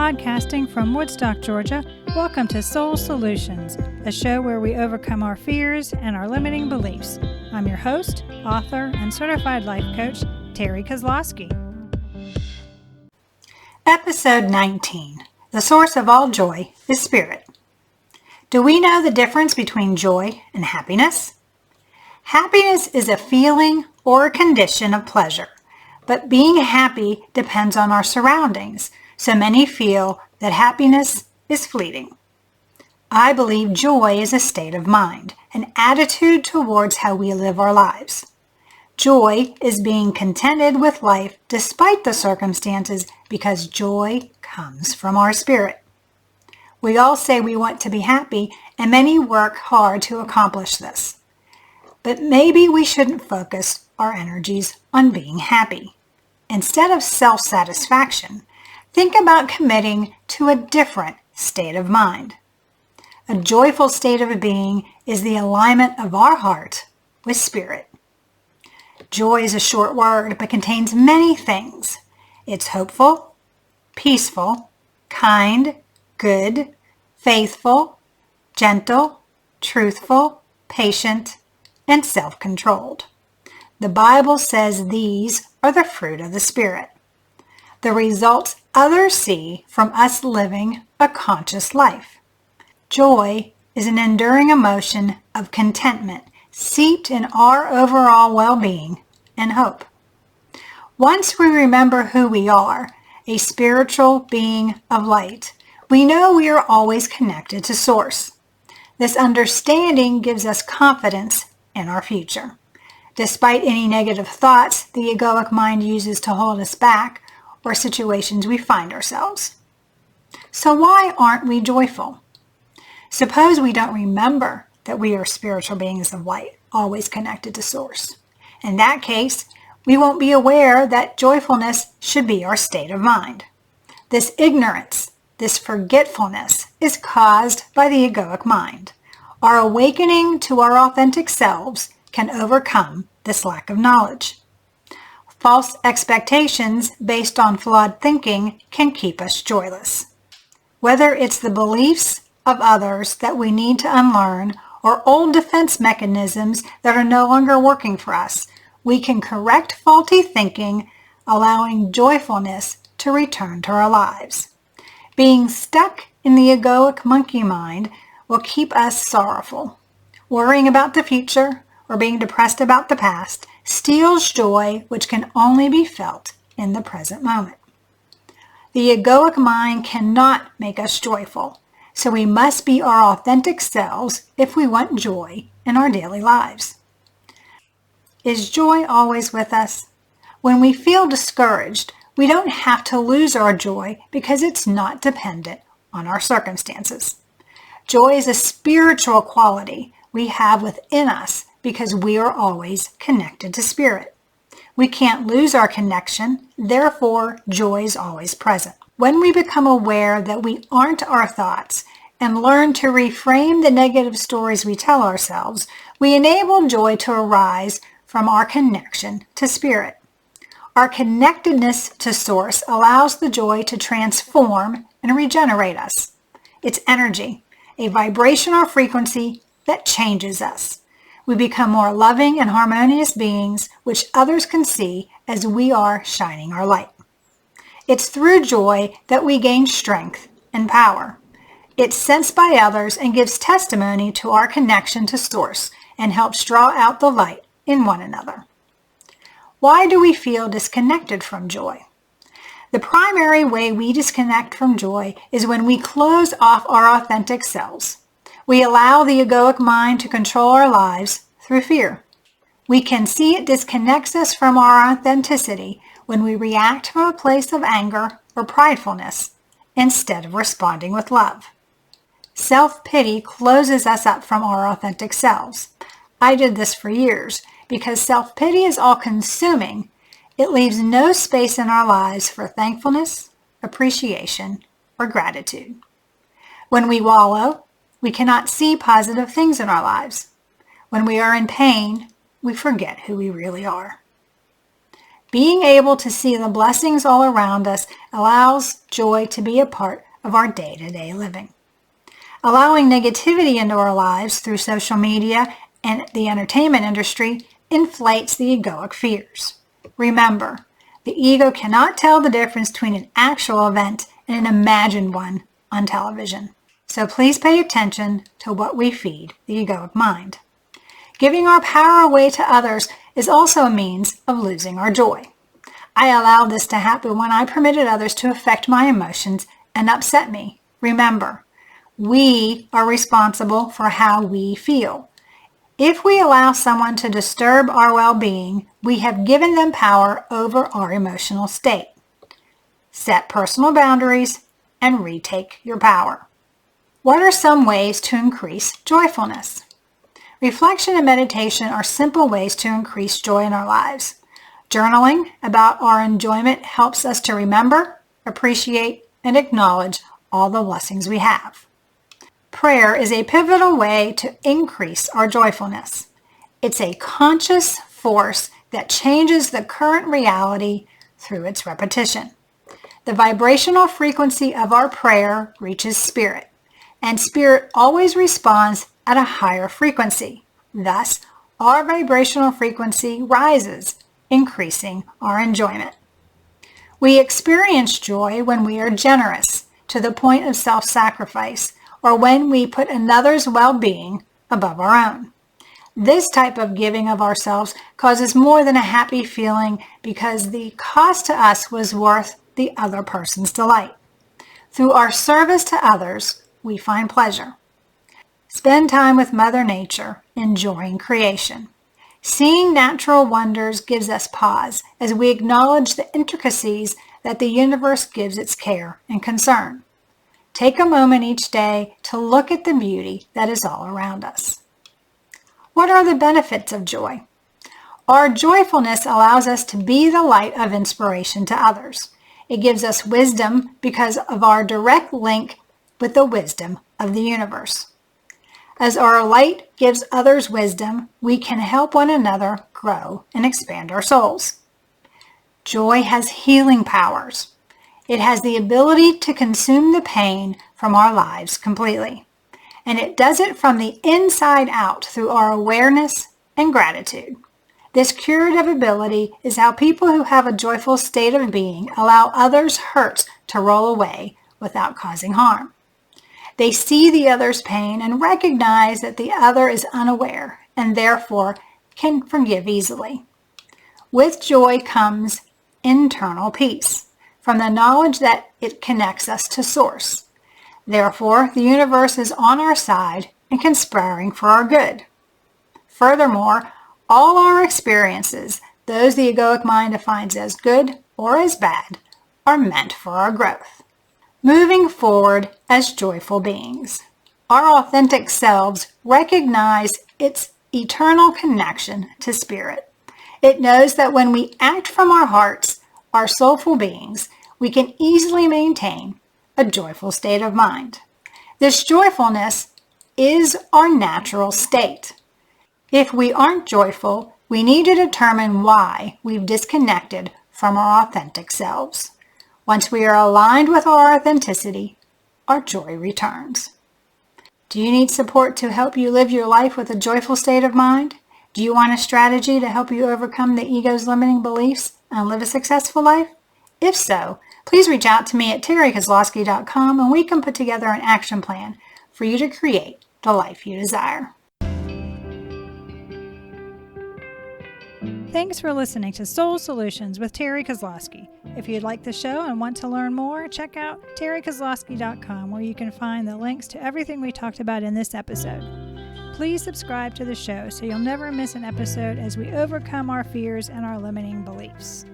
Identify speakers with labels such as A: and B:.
A: Podcasting from Woodstock, Georgia, welcome to Soul Solutions, a show where we overcome our fears and our limiting beliefs. I'm your host, author, and certified life coach, Terry Kozlowski. Episode 19. The source of all joy is spirit. Do we know the difference between joy and happiness? Happiness is a feeling or a condition of pleasure, but being happy depends on our surroundings, so many feel that happiness is fleeting. I believe joy is a state of mind, an attitude towards how we live our lives. Joy is being contented with life despite the circumstances because joy comes from our spirit. We all say we want to be happy, and many work hard to accomplish this. But maybe we shouldn't focus our energies on being happy. Instead of self-satisfaction, think about committing to a different state of mind. A joyful state of being is the alignment of our heart with spirit. Joy is a short word but contains many things. It's hopeful, peaceful, kind, good, faithful, gentle, truthful, patient, and self-controlled. The Bible says these are the fruit of the Spirit. The results others see from us living a conscious life. Joy is an enduring emotion of contentment seeped in our overall well-being and hope. Once we remember who we are, a spiritual being of light, we know we are always connected to Source. This understanding gives us confidence in our future. Despite any negative thoughts the egoic mind uses to hold us back or situations we find ourselves. So why aren't we joyful? Suppose we don't remember that we are spiritual beings of light, always connected to Source. In that case, we won't be aware that joyfulness should be our state of mind. This ignorance, this forgetfulness is caused by the egoic mind. Our awakening to our authentic selves can overcome this lack of knowledge. False expectations based on flawed thinking can keep us joyless. Whether it's the beliefs of others that we need to unlearn or old defense mechanisms that are no longer working for us, we can correct faulty thinking, allowing joyfulness to return to our lives. Being stuck in the egoic monkey mind will keep us sorrowful. Worrying about the future or being depressed about the past steals joy which can only be felt in the present moment. The egoic mind cannot make us joyful, so we must be our authentic selves if we want joy in our daily lives. Is joy always with us? When we feel discouraged, we don't have to lose our joy because it's not dependent on our circumstances. Joy is a spiritual quality we have within us because we are always connected to Spirit. We can't lose our connection, therefore joy is always present. When we become aware that we aren't our thoughts and learn to reframe the negative stories we tell ourselves, we enable joy to arise from our connection to Spirit. Our connectedness to Source allows the joy to transform and regenerate us. It's energy, a vibrational frequency that changes us. We become more loving and harmonious beings which others can see as we are shining our light. It's through joy that we gain strength and power. It's sensed by others and gives testimony to our connection to Source and helps draw out the light in one another. Why do we feel disconnected from joy? The primary way we disconnect from joy is when we close off our authentic selves. We allow the egoic mind to control our lives through fear. We can see it disconnects us from our authenticity when we react from a place of anger or pridefulness instead of responding with love. Self-pity closes us up from our authentic selves. I did this for years because self-pity is all-consuming. It leaves no space in our lives for thankfulness, appreciation, or gratitude. When we wallow, we cannot see positive things in our lives. When we are in pain, we forget who we really are. Being able to see the blessings all around us allows joy to be a part of our day-to-day living. Allowing negativity into our lives through social media and the entertainment industry inflates the egoic fears. Remember, the ego cannot tell the difference between an actual event and an imagined one on television. So please pay attention to what we feed the egoic mind. Giving our power away to others is also a means of losing our joy. I allowed this to happen when I permitted others to affect my emotions and upset me. Remember, we are responsible for how we feel. If we allow someone to disturb our well-being, we have given them power over our emotional state. Set personal boundaries and retake your power. What are some ways to increase joyfulness? Reflection and meditation are simple ways to increase joy in our lives. Journaling about our enjoyment helps us to remember, appreciate, and acknowledge all the blessings we have. Prayer is a pivotal way to increase our joyfulness. It's a conscious force that changes the current reality through its repetition. The vibrational frequency of our prayer reaches spirit, and spirit always responds at a higher frequency. Thus, our vibrational frequency rises, increasing our enjoyment. We experience joy when we are generous to the point of self-sacrifice, or when we put another's well-being above our own. This type of giving of ourselves causes more than a happy feeling because the cost to us was worth the other person's delight. Through our service to others, we find pleasure. Spend time with Mother Nature, enjoying creation. Seeing natural wonders gives us pause as we acknowledge the intricacies that the universe gives its care and concern. Take a moment each day to look at the beauty that is all around us. What are the benefits of joy? Our joyfulness allows us to be the light of inspiration to others. It gives us wisdom because of our direct link with the wisdom of the universe. As our light gives others wisdom, we can help one another grow and expand our souls. Joy has healing powers. It has the ability to consume the pain from our lives completely. And it does it from the inside out through our awareness and gratitude. This curative ability is how people who have a joyful state of being allow others' hurts to roll away without causing harm. They see the other's pain and recognize that the other is unaware and therefore can forgive easily. With joy comes internal peace, from the knowledge that it connects us to Source. Therefore, the universe is on our side and conspiring for our good. Furthermore, all our experiences, those the egoic mind defines as good or as bad, are meant for our growth. Moving forward as joyful beings, our authentic selves recognize its eternal connection to Spirit. It knows that when we act from our hearts, our soulful beings, we can easily maintain a joyful state of mind. This joyfulness is our natural state. If we aren't joyful, we need to determine why we've disconnected from our authentic selves. Once we are aligned with our authenticity, our joy returns. Do you need support to help you live your life with a joyful state of mind? Do you want a strategy to help you overcome the ego's limiting beliefs and live a successful life? If so, please reach out to me at terrykozlowski.com and we can put together an action plan for you to create the life you desire.
B: Thanks for listening to Soul Solutions with Terry Kozlowski. If you'd like the show and want to learn more, check out terrykozlowski.com where you can find the links to everything we talked about in this episode. Please subscribe to the show so you'll never miss an episode as we overcome our fears and our limiting beliefs.